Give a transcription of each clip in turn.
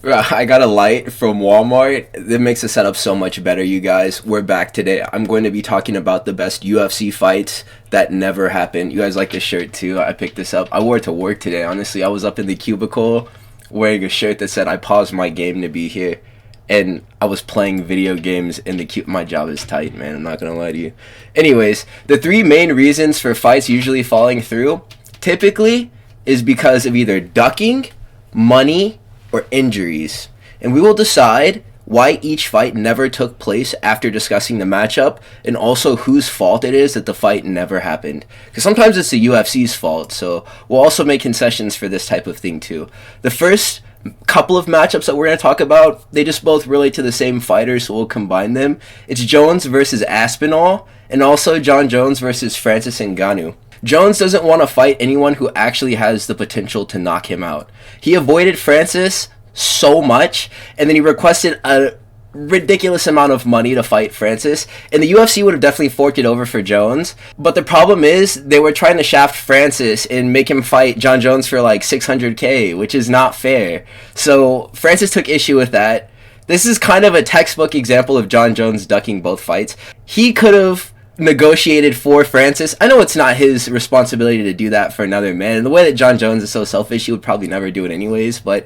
I got a light from Walmart. That makes the setup so much better, you guys. We're back today. I'm going to be talking about the best UFC fights that never happened. You guys like this shirt too? I picked this up. I wore it to work today, honestly. I was up in the cubicle wearing a shirt that said I paused my game to be here. And I was playing video games in the cube. My job is tight, man. I'm not going to lie to you. Anyways, the three main reasons for fights usually falling through typically is because of either ducking, money, or injuries. And we will decide why each fight never took place after discussing the matchup, and also whose fault it is that the fight never happened. Because sometimes it's the UFC's fault, so we'll also make concessions for this type of thing too. The first couple of matchups that we're going to talk about, they just both relate to the same fighter, so we'll combine them. It's Jones versus Aspinall, and also Jon Jones versus Francis Ngannou. Jones doesn't want to fight anyone who actually has the potential to knock him out. He avoided Francis so much, and then he requested a ridiculous amount of money to fight Francis, and the UFC would have definitely forked it over for Jones. But the problem is they were trying to shaft Francis and make him fight Jon Jones for like $600K, which is not fair. So Francis took issue with that. This is kind of a textbook example of Jon Jones ducking both fights. He could have negotiated for Francis. I know it's not his responsibility to do that for another man, and the way that Jon Jones is so selfish, he would probably never do it anyways. But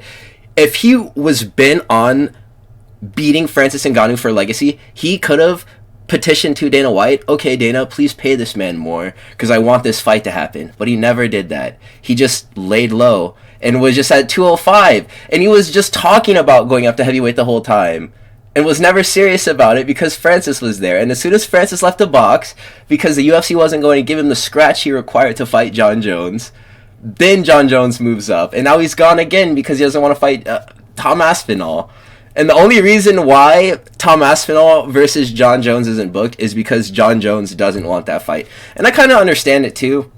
if he was bent on beating Francis Ngannou for legacy, he could have petitioned to Dana White, okay, Dana, please pay this man more because I want this fight to happen. But he never did that. He just laid low and was just at 205, and he was just talking about going up to heavyweight the whole time and was never serious about it because Francis was there. And as soon as Francis left the box, because the UFC wasn't going to give him the scratch he required to fight Jon Jones, then Jon Jones moves up, and now he's gone again because he doesn't want to fight Tom Aspinall. And the only reason why Tom Aspinall versus Jon Jones isn't booked is because Jon Jones doesn't want that fight. And I kind of understand it too.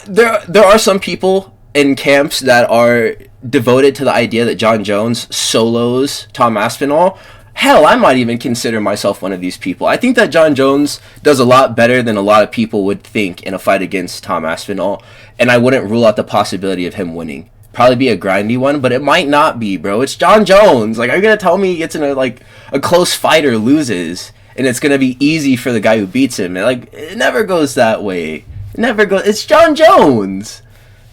There are some people in camps that are devoted to the idea that Jon Jones solos Tom Aspinall. Hell, I might even consider myself one of these people. I think that Jon Jones does a lot better than a lot of people would think in a fight against Tom Aspinall, and I wouldn't rule out the possibility of him winning. Probably be a grindy one, but it might not be, bro. It's Jon Jones. Like, are you gonna tell me he gets in a close fight or loses, and it's gonna be easy for the guy who beats him? And, it never goes that way. It never goes. It's Jon Jones.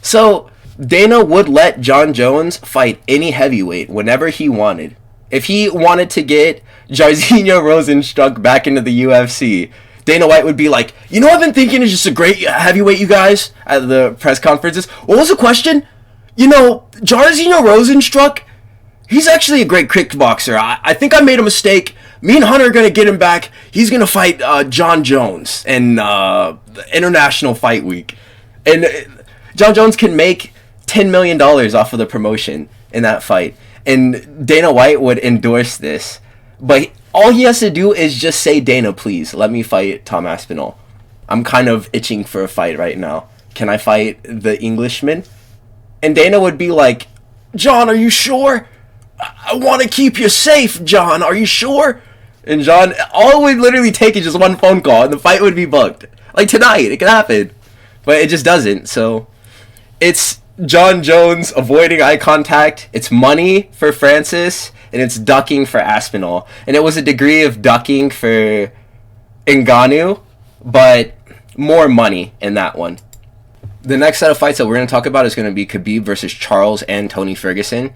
So Dana would let Jon Jones fight any heavyweight whenever he wanted. If he wanted to get Jairzinho Rozenstruik back into the UFC, Dana White would be like, you know, I've been thinking is just a great heavyweight, you guys, at the press conferences. What was the question? You know, Jairzinho Rozenstruik, he's actually a great kickboxer. I think I made a mistake. Me and Hunter are going to get him back. He's going to fight Jon Jones in the International Fight Week. And Jon Jones can make $10 million off of the promotion in that fight. And Dana White would endorse this. But all he has to do is just say, Dana, please, let me fight Tom Aspinall. I'm kind of itching for a fight right now. Can I fight the Englishman? And Dana would be like, John, are you sure? I want to keep you safe, John. Are you sure? And John, all it would literally take is just one phone call and the fight would be booked. Like tonight, it could happen. But it just doesn't. So it's Jon Jones avoiding eye contact. It's money for Francis. And it's ducking for Aspinall. And it was a degree of ducking for Ngannou, but more money in that one. The next set of fights that we're going to talk about is going to be Khabib versus Charles and Tony Ferguson.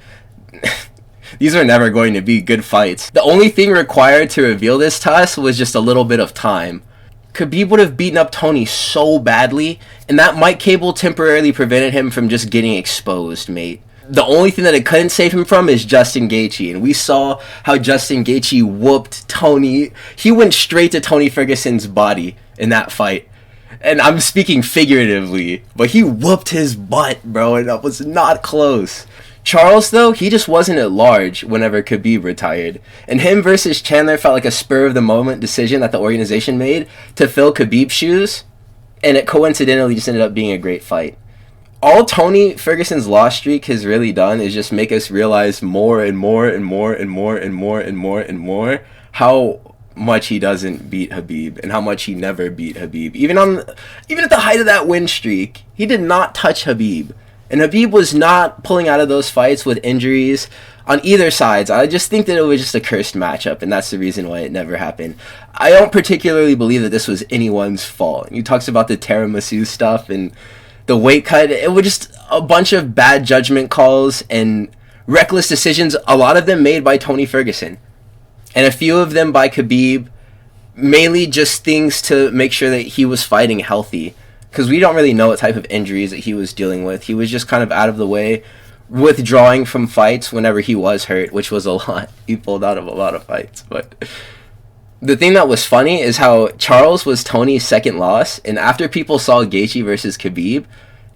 These are never going to be good fights. The only thing required to reveal this to us was just a little bit of time. Khabib would have beaten up Tony so badly, and that Mike Cable temporarily prevented him from just getting exposed, mate. The only thing that it couldn't save him from is Justin Gaethje, and we saw how Justin Gaethje whooped Tony. He went straight to Tony Ferguson's body in that fight. And I'm speaking figuratively, but he whooped his butt, bro, and that was not close. Charles, though, he just wasn't at large whenever Khabib retired. And him versus Chandler felt like a spur-of-the-moment decision that the organization made to fill Khabib's shoes, and it coincidentally just ended up being a great fight. All Tony Ferguson's loss streak has really done is just make us realize more and more and more and more and more and more and more how much he doesn't beat Khabib and how much he never beat Khabib. Even at the height of that win streak, he did not touch Khabib. And Khabib was not pulling out of those fights with injuries on either sides. I just think that it was just a cursed matchup, and that's the reason why it never happened. I don't particularly believe that this was anyone's fault. He talks about the tiramisu stuff and the weight cut. It was just a bunch of bad judgment calls and reckless decisions, a lot of them made by Tony Ferguson. And a few of them by Khabib, mainly just things to make sure that he was fighting healthy. Because we don't really know what type of injuries that he was dealing with. He was just kind of out of the way, withdrawing from fights whenever he was hurt, which was a lot. He pulled out of a lot of fights. But the thing that was funny is how Charles was Tony's second loss, and after people saw Gaethje versus Khabib,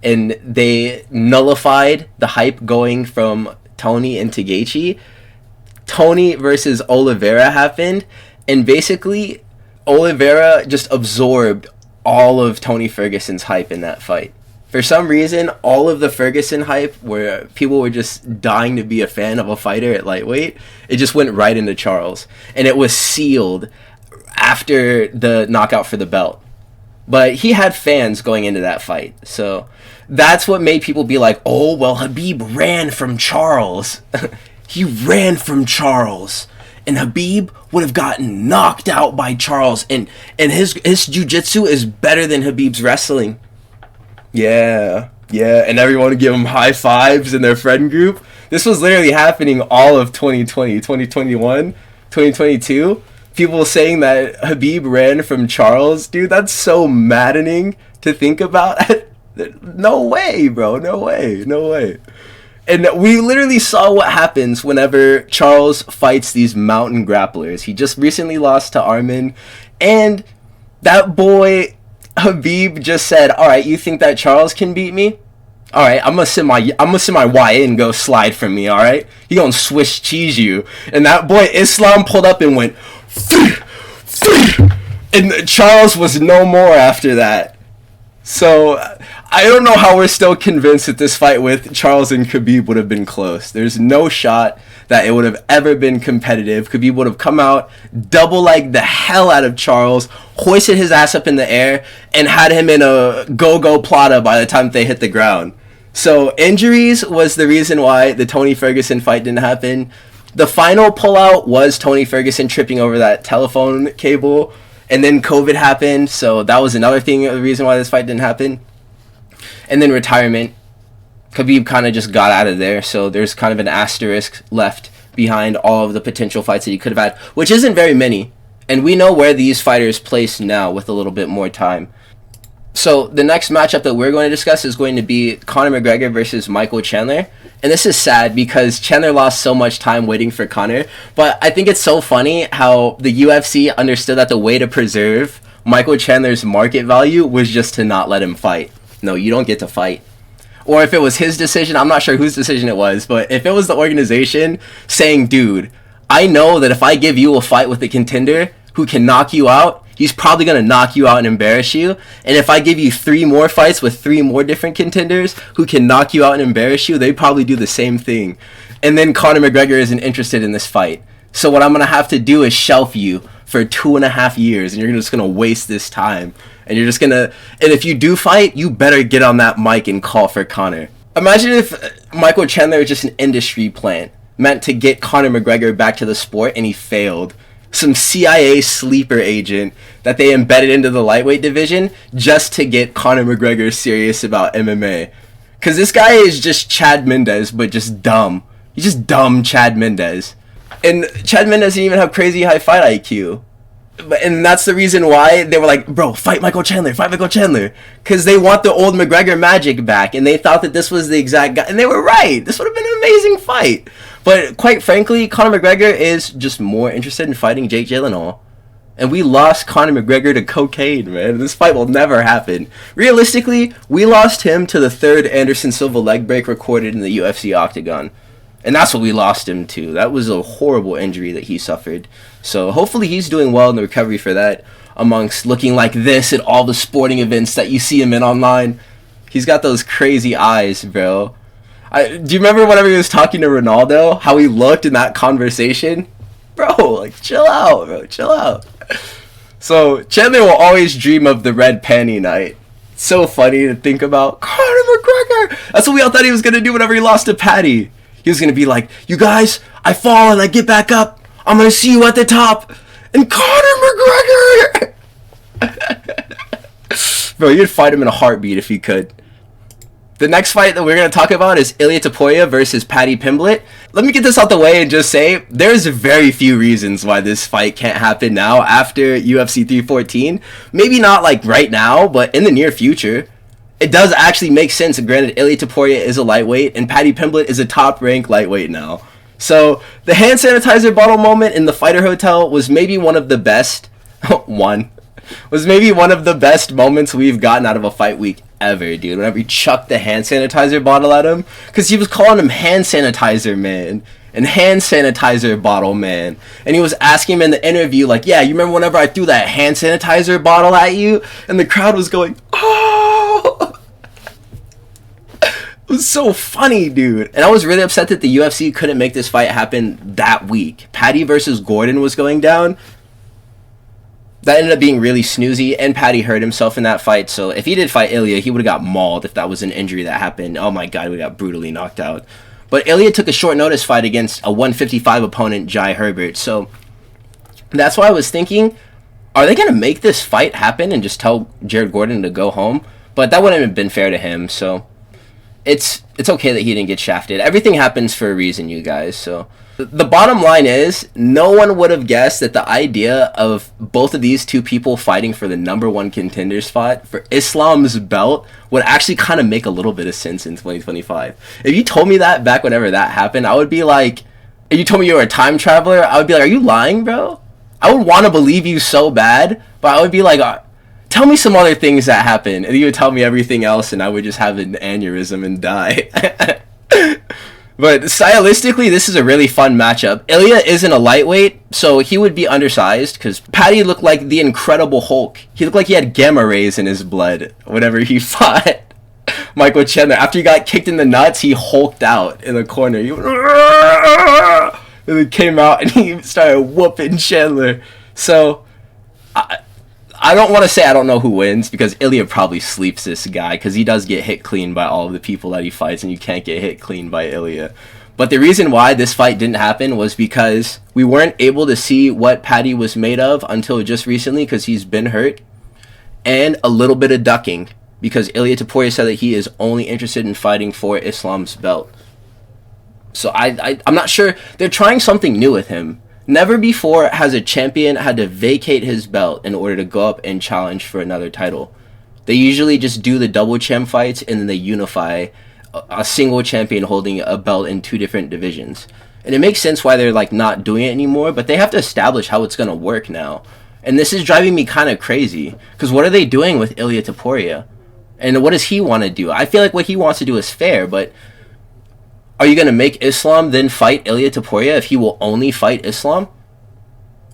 and they nullified the hype going from Tony into Gaethje, Tony versus Oliveira happened, and basically Oliveira just absorbed all of Tony Ferguson's hype in that fight. For some reason, all of the Ferguson hype, where people were just dying to be a fan of a fighter at lightweight, it just went right into Charles. And it was sealed after the knockout for the belt. But he had fans going into that fight. So that's what made people be like, oh, well, Khabib ran from Charles. He ran from Charles. And Khabib would have gotten knocked out by Charles. And his jiu-jitsu is better than Khabib's wrestling. Yeah. And everyone would give him high fives in their friend group. This was literally happening all of 2020, 2021, 2022. People saying that Khabib ran from Charles. Dude, that's so maddening to think about. No way, bro. No way. And we literally saw what happens whenever Charles fights these mountain grapplers. He just recently lost to Arman, and that boy Khabib just said, "All right, you think that Charles can beat me? All right, I'm gonna send my YA and go slide from me. All right, he gonna Swiss cheese you." And that boy Islam pulled up and went, and Charles was no more after that. So I don't know how we're still convinced that this fight with Charles and Khabib would have been close. There's no shot that it would have ever been competitive. Khabib would have come out, double-legged the hell out of Charles, hoisted his ass up in the air, and had him in a go-go plata by the time they hit the ground. So injuries was the reason why the Tony Ferguson fight didn't happen. The final pullout was Tony Ferguson tripping over that telephone cable, and then COVID happened, so that was another thing, the reason why this fight didn't happen. And then retirement. Khabib kind of just got out of there, so there's kind of an asterisk left behind all of the potential fights that he could have had, which isn't very many. And we know where these fighters place now with a little bit more time. So the next matchup that we're going to discuss is going to be Conor McGregor versus Michael Chandler. And this is sad because Chandler lost so much time waiting for Conor. But I think it's so funny how the UFC understood that the way to preserve Michael Chandler's market value was just to not let him fight. No, you don't get to fight. Or if it was his decision, I'm not sure whose decision it was, but if it was the organization saying, dude, I know that if I give you a fight with a contender who can knock you out, he's probably going to knock you out and embarrass you. And if I give you 3 more fights with 3 more different contenders who can knock you out and embarrass you, they probably do the same thing. And then Conor McGregor isn't interested in this fight. So what I'm going to have to do is shelf you for 2.5 years, and you're just going to waste this time. And you're just going to... And if you do fight, you better get on that mic and call for Conor. Imagine if Michael Chandler was just an industry plant meant to get Conor McGregor back to the sport, and he failed. Some CIA sleeper agent that they embedded into the lightweight division just to get Conor McGregor serious about MMA. Because this guy is just Chad Mendes, but just dumb. He's just dumb Chad Mendes. And Chad Mendes doesn't even have crazy high fight IQ. And that's the reason why they were like, bro, fight Michael Chandler. Because they want the old McGregor magic back, and they thought that this was the exact guy. And they were right. This would have been an amazing fight. But quite frankly, Conor McGregor is just more interested in fighting Jake Gyllenhaal. And we lost Conor McGregor to cocaine, man. This fight will never happen. Realistically, we lost him to the 3rd Anderson Silva leg break recorded in the UFC octagon. And that's what we lost him to. That was a horrible injury that he suffered. So hopefully he's doing well in the recovery for that, amongst looking like this at all the sporting events that you see him in online. He's got those crazy eyes, bro. Do you remember whenever he was talking to Ronaldo, how he looked in that conversation? Bro, like, chill out, bro, chill out. So Chandler will always dream of the red panty night. So funny to think about. Conor McGregor! That's what we all thought he was going to do whenever he lost to Paddy. He was going to be like, you guys, I fall and I get back up. I'm going to see you at the top. And Conor McGregor! Bro, you'd fight him in a heartbeat if you could. The next fight that we're going to talk about is Ilia Topuria versus Paddy Pimblett. Let me get this out the way and just say, there's very few reasons why this fight can't happen now after UFC 314. Maybe not like right now, but in the near future. It does actually make sense. Granted, Ilia Topuria is a lightweight, and Paddy Pimblett is a top-ranked lightweight now. So, the hand sanitizer bottle moment in the Fighter Hotel was maybe one of the best... was maybe one of the best moments we've gotten out of a fight week ever, dude. Whenever he chucked the hand sanitizer bottle at him, because he was calling him hand sanitizer man and hand sanitizer bottle man, and he was asking him in the interview like, yeah, you remember whenever I threw that hand sanitizer bottle at you? And the crowd was going, oh. It was so funny, dude. And I was really upset that the UFC couldn't make this fight happen that week. Paddy versus Gordon was going down. That ended up being really snoozy, and Paddy hurt himself in that fight, so if he did fight Ilia, he would have got mauled if that was an injury that happened. Oh my god, we got brutally knocked out. But Ilia took a short notice fight against a 155 opponent, Jai Herbert, so that's why I was thinking, are they going to make this fight happen and just tell Jared Gordon to go home? But that wouldn't have been fair to him, so it's okay that he didn't get shafted. Everything happens for a reason, you guys, so... The bottom line is, no one would have guessed that the idea of both of these two people fighting for the #1 contender spot for Islam's belt would actually kind of make a little bit of sense in 2025. If you told me that back whenever that happened, I would be like, if you told me you were a time traveler, I would be like, are you lying, bro? I would want to believe you so bad, but I would be like, tell me some other things that happened, and you would tell me everything else, and I would just have an aneurysm and die. But stylistically, this is a really fun matchup. Ilia isn't a lightweight, so he would be undersized, because Paddy looked like the Incredible Hulk. He looked like he had gamma rays in his blood whenever he fought Michael Chandler. After he got kicked in the nuts, he hulked out in the corner. He went, and then came out and he started whooping Chandler. So, I don't want to say I don't know who wins, because Ilia probably sleeps this guy, because he does get hit clean by all of the people that he fights, and you can't get hit clean by Ilia. But the reason why this fight didn't happen was because we weren't able to see what Paddy was made of until just recently, because he's been hurt, and a little bit of ducking, because Ilia Topuria said that he is only interested in fighting for Islam's belt. So I'm not sure. They're trying something new with him. Never before has a champion had to vacate his belt in order to go up and challenge for another title. They usually just do the double champ fights, and then they unify a single champion holding a belt in two different divisions. And it makes sense why they're like not doing it anymore, but they have to establish how it's going to work now. And this is driving me kind of crazy, because what are they doing with Ilia Topuria? And what does he want to do? I feel like what he wants to do is fair, but are you going to make Islam then fight Ilia Topuria if he will only fight Islam?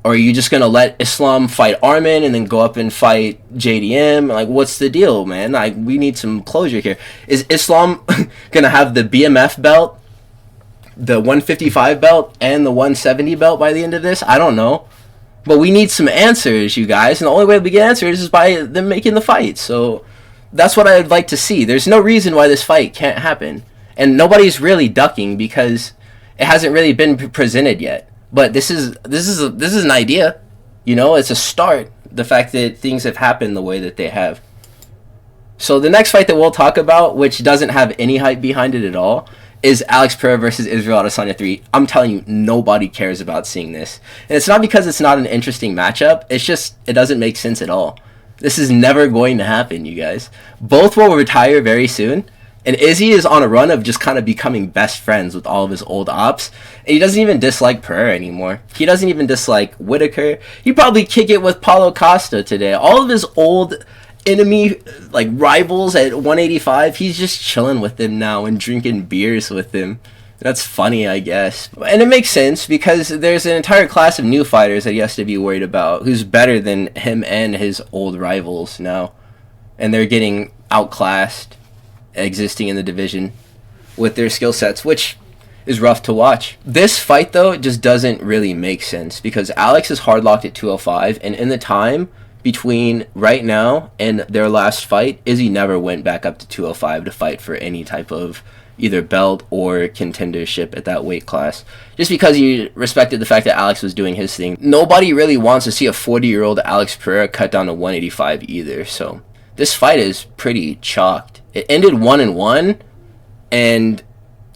Or are you just going to let Islam fight Armin and then go up and fight JDM? Like, what's the deal, man? Like, we need some closure here. Is Islam going to have the BMF belt, the 155 belt, and the 170 belt by the end of this? I don't know. But we need some answers, you guys. And the only way we get answers is by them making the fight. So that's what I'd like to see. There's no reason why this fight can't happen. And nobody's really ducking because it hasn't really been presented yet. But this is an idea, you know. It's a start. The fact that things have happened the way that they have. So the next fight that we'll talk about, which doesn't have any hype behind it at all, is Alex Pereira versus Israel Adesanya 3. I'm telling you, nobody cares about seeing this, and it's not because it's not an interesting matchup. It's just it doesn't make sense at all. This is never going to happen, you guys. Both will retire very soon. And Izzy is on a run of just kind of becoming best friends with all of his old ops. And he doesn't even dislike Pereira anymore. He doesn't even dislike Whitaker. He'd probably kick it with Paulo Costa today. All of his old enemy, like rivals at 185, he's just chilling with them now and drinking beers with them. That's funny, I guess. And it makes sense because there's an entire class of new fighters that he has to be worried about who's better than him and his old rivals now. And they're getting outclassed, existing in the division with their skill sets, which is rough to watch. This fight, though, just doesn't really make sense because Alex is hard locked at 205, and in the time, between right now and their last fight, Izzy never went back up to 205 to fight for any type of either belt or contendership at that weight class. Just because he respected the fact that Alex was doing his thing. Nobody really wants to see a 40-year-old Alex Pereira cut down to 185 either. So this fight is pretty chalked. It ended 1-1, and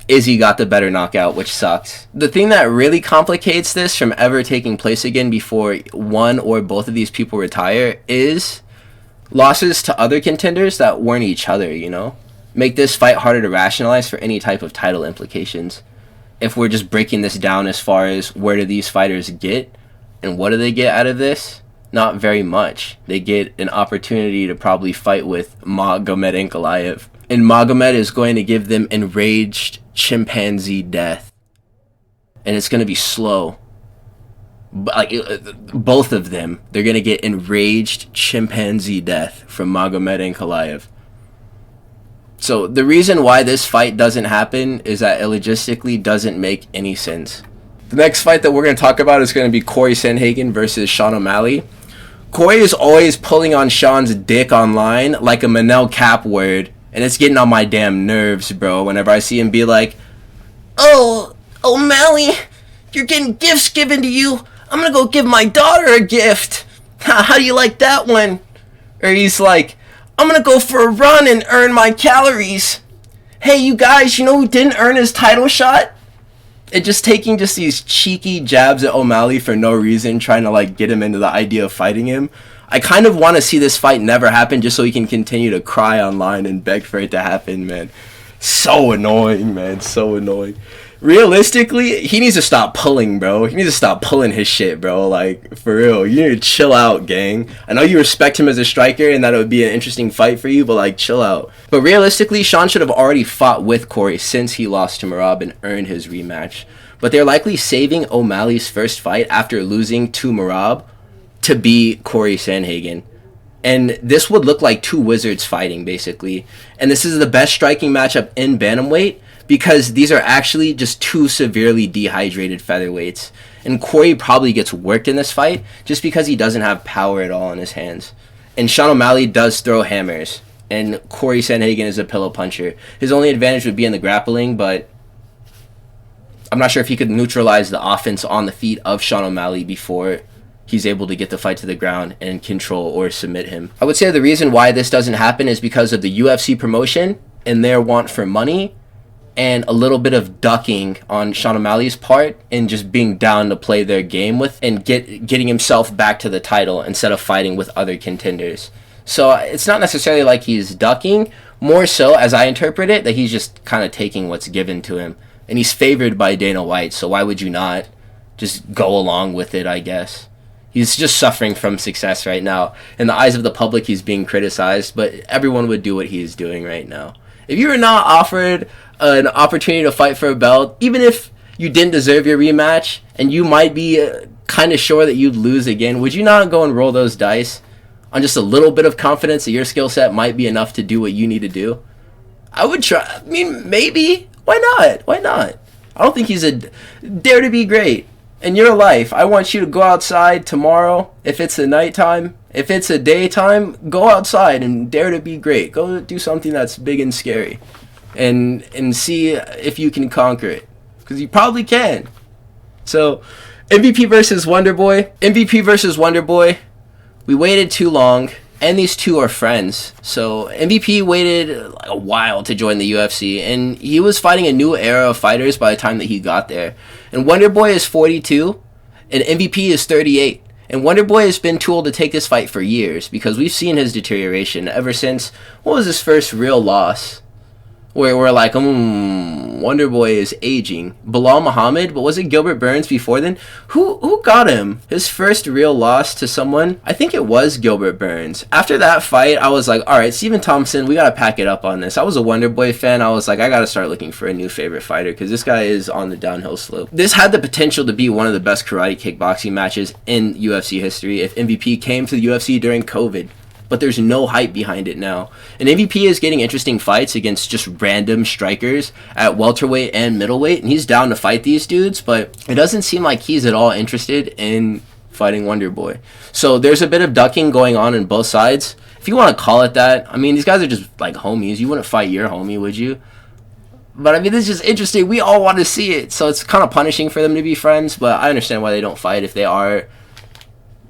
Izzy got the better knockout, which sucks. The thing that really complicates this from ever taking place again before one or both of these people retire is losses to other contenders that weren't each other, you know? Make this fight harder to rationalize for any type of title implications. If we're just breaking this down as far as where do these fighters get and what do they get out of this? Not very much. They get an opportunity to probably fight with Magomed Ankalaev. And Magomed is going to give them enraged chimpanzee death. And it's going to be slow. Like both of them, they're going to get enraged chimpanzee death from Magomed Ankalaev. So the reason why this fight doesn't happen is that it logistically doesn't make any sense. The next fight that we're going to talk about is going to be Corey Sandhagen versus Sean O'Malley. Corey is always pulling on Sean's dick online like a Manel Cap word, and it's getting on my damn nerves, bro, whenever I see him be like, "Oh, O'Malley, you're getting gifts given to you. I'm going to go give my daughter a gift. How do you like that one?" Or he's like, "I'm going to go for a run and earn my calories. Hey, you guys, you know who didn't earn his title shot?" And just taking just these cheeky jabs at O'Malley for no reason, trying to like get him into the idea of fighting him. I kind of want to see this fight never happen just so he can continue to cry online and beg for it to happen, man. So annoying, man. So annoying. Realistically, he needs to stop pulling, bro. He needs to stop pulling his shit, bro. Like, for real. You need to chill out, gang. I know you respect him as a striker and that it would be an interesting fight for you, but, like, chill out. But realistically, Sean should have already fought with Corey since he lost to Merab and earned his rematch. But they're likely saving O'Malley's first fight after losing to Merab to be Corey Sandhagen. And this would look like two wizards fighting, basically. And this is the best striking matchup in bantamweight, because these are actually just two severely dehydrated featherweights. And Corey probably gets worked in this fight just because he doesn't have power at all in his hands. And Sean O'Malley does throw hammers. And Corey Sandhagen is a pillow puncher. His only advantage would be in the grappling, but I'm not sure if he could neutralize the offense on the feet of Sean O'Malley before he's able to get the fight to the ground and control or submit him. I would say the reason why this doesn't happen is because of the UFC promotion and their want for money, and a little bit of ducking on Sean O'Malley's part and just being down to play their game with and getting himself back to the title instead of fighting with other contenders. So it's not necessarily like he's ducking, more so, as I interpret it, that he's just kind of taking what's given to him. And he's favored by Dana White, so why would you not just go along with it, I guess? He's just suffering from success right now. In the eyes of the public, he's being criticized, but everyone would do what he is doing right now. If you were not offered an opportunity to fight for a belt, even if you didn't deserve your rematch and you might be kind of sure that you'd lose again, would you not go and roll those dice on just a little bit of confidence that your skill set might be enough to do what you need to do? I would try. I mean, maybe. Why not? Why not? I don't think he's a dare to be great. In your life, I want you to go outside tomorrow. If it's a nighttime, if it's a daytime, go outside and dare to be great. Go do something that's big and scary. And see if you can conquer it. Because you probably can. So, MVP versus Wonderboy. MVP versus Wonderboy. We waited too long. And these two are friends. So, MVP waited a while to join the UFC. And he was fighting a new era of fighters by the time that he got there. And Wonderboy is 42. And MVP is 38. And Wonderboy has been tooled to take this fight for years. Because we've seen his deterioration ever since, what was his first real loss? Where we're like, Wonderboy is aging. Bilal Muhammad, but was it Gilbert Burns before then? Who got him? His first real loss to someone? I think it was Gilbert Burns. After that fight, I was like, alright, Stephen Thompson, we gotta pack it up on this. I was a Wonderboy fan. I was like, I gotta start looking for a new favorite fighter because this guy is on the downhill slope. This had the potential to be one of the best karate kickboxing matches in UFC history if MVP came to the UFC during COVID. But there's no hype behind it now. And MVP is getting interesting fights against just random strikers at welterweight and middleweight, and he's down to fight these dudes, but it doesn't seem like he's at all interested in fighting Wonder Boy. So there's a bit of ducking going on both sides. If you want to call it that, I mean, these guys are just like homies. You wouldn't fight your homie, would you? But I mean, this is just interesting. We all want to see it. So it's kind of punishing for them to be friends, but I understand why they don't fight if they are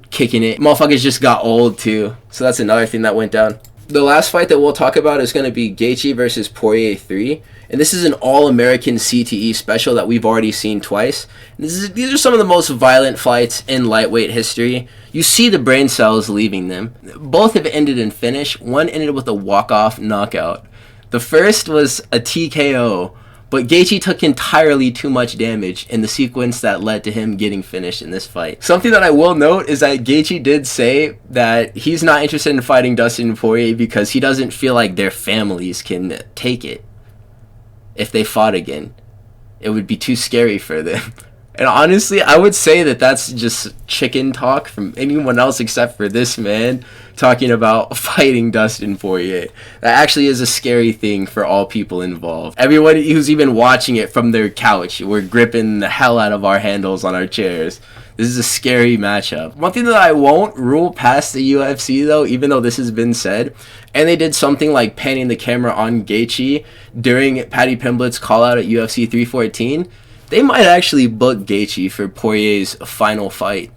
kicking it. Motherfuckers just got old too. So that's another thing that went down. The last fight that we'll talk about is going to be Gaethje versus Poirier 3. And this is an all-American CTE special that we've already seen twice. These are some of the most violent fights in lightweight history. You see the brain cells leaving them. Both have ended in finish. One ended with a walk-off knockout. The first was a TKO, but Gaethje took entirely too much damage in the sequence that led to him getting finished in this fight. Something that I will note is that Gaethje did say that he's not interested in fighting Dustin Poirier because he doesn't feel like their families can take it. If they fought again, it would be too scary for them. And honestly, I would say that that's just chicken talk from anyone else except for this man talking about fighting Dustin Poirier. That actually is a scary thing for all people involved. Everyone who's even watching it from their couch, we're gripping the hell out of our handles on our chairs. This is a scary matchup. One thing that I won't rule past the UFC though, even though this has been said, and they did something like panning the camera on Gaethje during Paddy Pimblett's call out at UFC 314, they might actually book Gaethje for Poirier's final fight,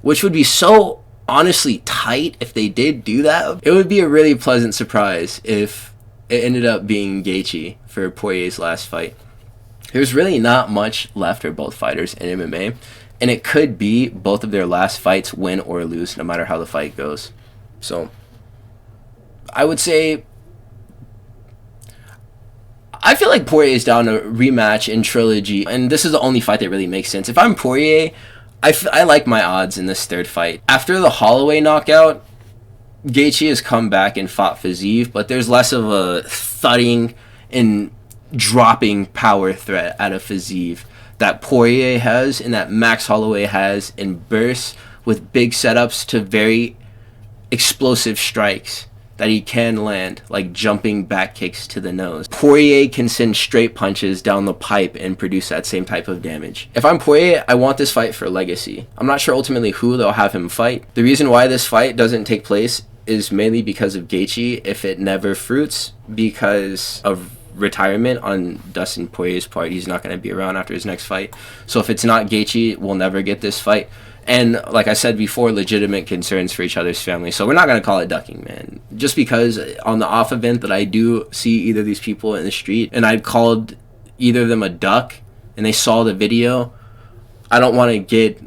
which would be so honestly tight if they did do that. It would be a really pleasant surprise if it ended up being Gaethje for Poirier's last fight. There's really not much left for both fighters in MMA, and it could be both of their last fights, win or lose, no matter how the fight goes. So I would say I feel like Poirier is down to rematch in Trilogy, and this is the only fight that really makes sense. If I'm Poirier, I like my odds in this third fight. After the Holloway knockout, Gaethje has come back and fought Fiziev, but there's less of a thudding and dropping power threat out of Fiziev that Poirier has and that Max Holloway has in bursts with big setups to very explosive strikes that he can land, like jumping back kicks to the nose. Poirier can send straight punches down the pipe and produce that same type of damage. If I'm Poirier, I want this fight for legacy. I'm not sure ultimately who they'll have him fight. The reason why this fight doesn't take place is mainly because of Gaethje if it never fruits, because of retirement on Dustin Poirier's part. He's not going to be around after his next fight. So if it's not Gaethje, we'll never get this fight. And like I said before, legitimate concerns for each other's family. So we're not going to call it ducking, man. Just because on the off event that I do see either of these people in the street and I called either of them a duck and they saw the video, I don't want to get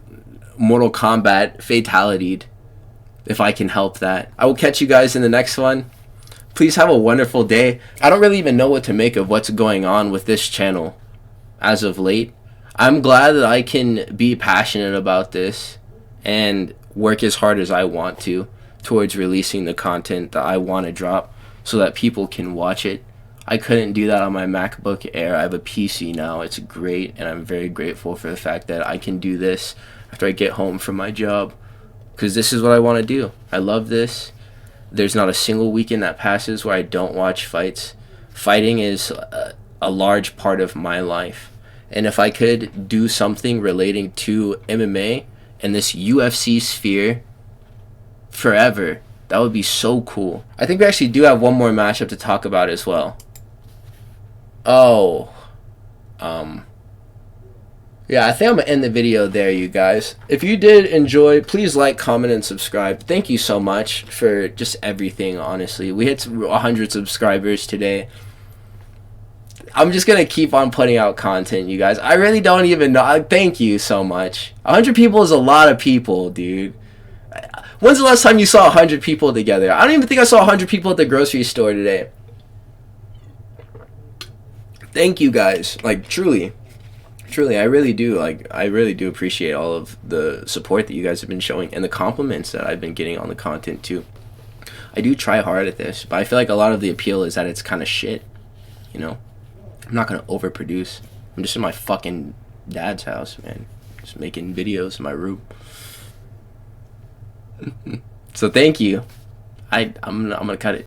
Mortal Kombat fatality'd if I can help that. I will catch you guys in the next one. Please have a wonderful day. I don't really even know what to make of what's going on with this channel as of late. I'm glad that I can be passionate about this and work as hard as I want to towards releasing the content that I want to drop so that people can watch it. I couldn't do that on my MacBook Air. I have a PC now. It's great, and I'm very grateful for the fact that I can do this after I get home from my job, because this is what I want to do. I love this. There's not a single weekend that passes where I don't watch fights. Fighting is a large part of my life. And if I could do something relating to MMA and this UFC sphere forever, that would be so cool. I think we actually do have one more matchup to talk about as well. Yeah, I think I'm going to end the video there, you guys. If you did enjoy, please like, comment, and subscribe. Thank you so much for just everything, honestly. We hit 100 subscribers today. I'm just going to keep on putting out content, you guys. I really don't even know. Thank you so much. 100 people is a lot of people, dude. When's the last time you saw 100 people together? I don't even think I saw 100 people at the grocery store today. Thank you guys. Like, truly, I really do. Like, I really do appreciate all of the support that you guys have been showing and the compliments that I've been getting on the content, too. I do try hard at this, but I feel like a lot of the appeal is that it's kind of shit, you know? I'm not going to overproduce. I'm just in my fucking dad's house, man. Just making videos in my room. So thank you. I'm going to cut it.